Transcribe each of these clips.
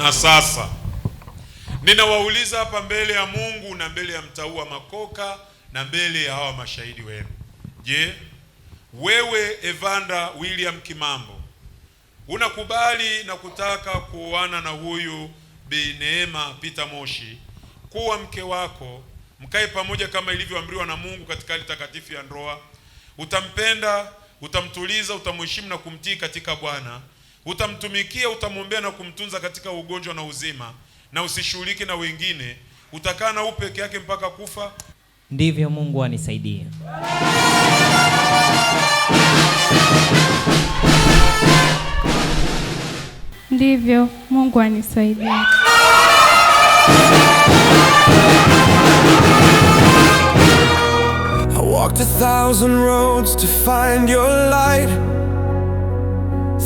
Na sasa ninawauliza hapa mbele ya Mungu na mbele ya mtaua Makoka na mbele ya hawa mashahidi wenu. Je, wewe Evander William Kimambo unakubali na kutaka kuoana na huyu Bi Neema Peter Moshi kuwa mke wako, mkae pamoja kama ilivyoamriwa na Mungu katika hali takatifu ya ndoa? Utampenda, utamtuliza, utamheshimu na kumtii katika Bwana, utamtumikia, utamwombea na kumtunza katika ugonjwa na uzima, na usishughulike na wengine, utakaa na peke yake mpaka kufa? Ndivyo Mungu anisaidie. Ndivyo Mungu anisaidie. I walked 1,000 roads to find your light.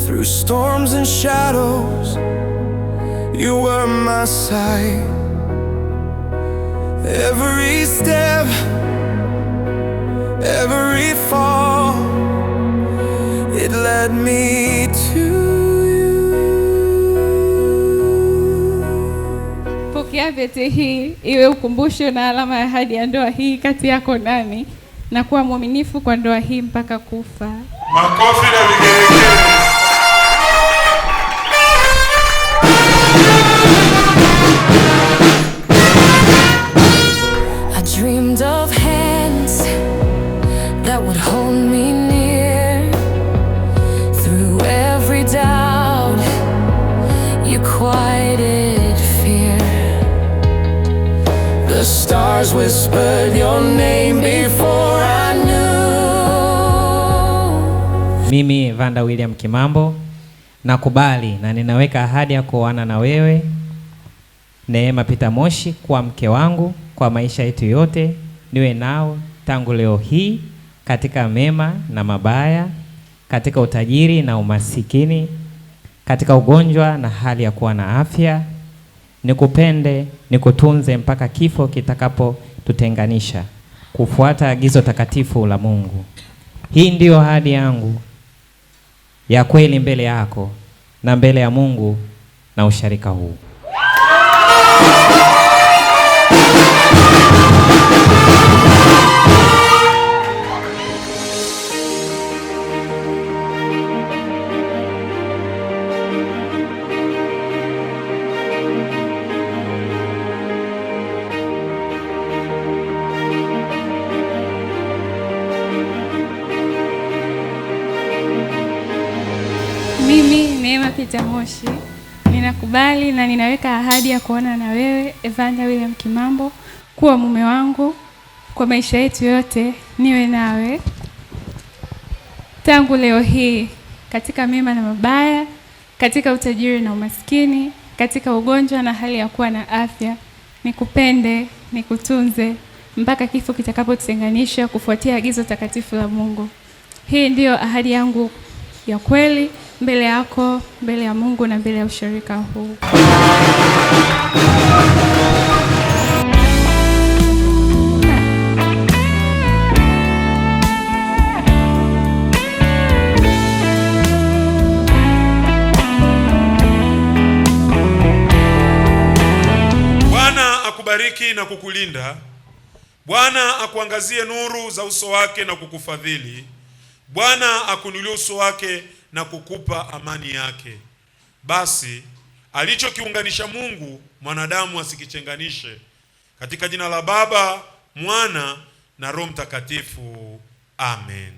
Through storms and shadows, you were my sight. Every step, every fall, it led me to you. Pokea pete hii iwe ukumbusho na alama ya ahadi ya ndoa hii kati yako nami, na kuwa mwaminifu kwa ndoa hii mpaka kufa. Makofi na vigelegele. Dreamed of hands that would hold me near through every doubt. You quieted fear. The stars whispered your name before I knew. Mimi Evander William Kimambo nakubali na ninaweka ahadi ya kuoana na wewe Neema Peter Moshi kuwa mke wangu kwa maisha yetu yote, niwe nao tangu leo hii katika mema na mabaya, katika utajiri na umasikini, katika ugonjwa na hali ya kuwa na afya. Nikupende, nikutunze mpaka kifo kitakapotutenganisha, kufuata agizo takatifu la Mungu. Hii ndiyo ahadi yangu ya kweli mbele yako na mbele ya Mungu na usharika huu. Mimi Neema Peter Moshi ninakubali na ninaweka ahadi ya kuoana na wewe Evander William Kimambo kuwa mume wangu kwa maisha yetu yote, niwe nawe tangu leo hii katika mema na mabaya, katika utajiri na umaskini, katika ugonjwa na hali ya kuwa na afya. Nikupende, nikutunze mpaka kifo kitakapotutenganisha, kufuatia agizo takatifu la Mungu. Hii ndiyo ahadi yangu ya kweli mbele yako, mbele ya Mungu na mbele ya ushirika huu. Bwana akubariki na kukulinda. Bwana akuangazie nuru za uso wake na kukufadhili. Bwana akuinulie uso wake na kukupa amani yake. Basi alichokiunganisha Mungu, mwanadamu asikichenganishe. Katika jina la Baba, Mwana na Roho Mtakatifu. Amen.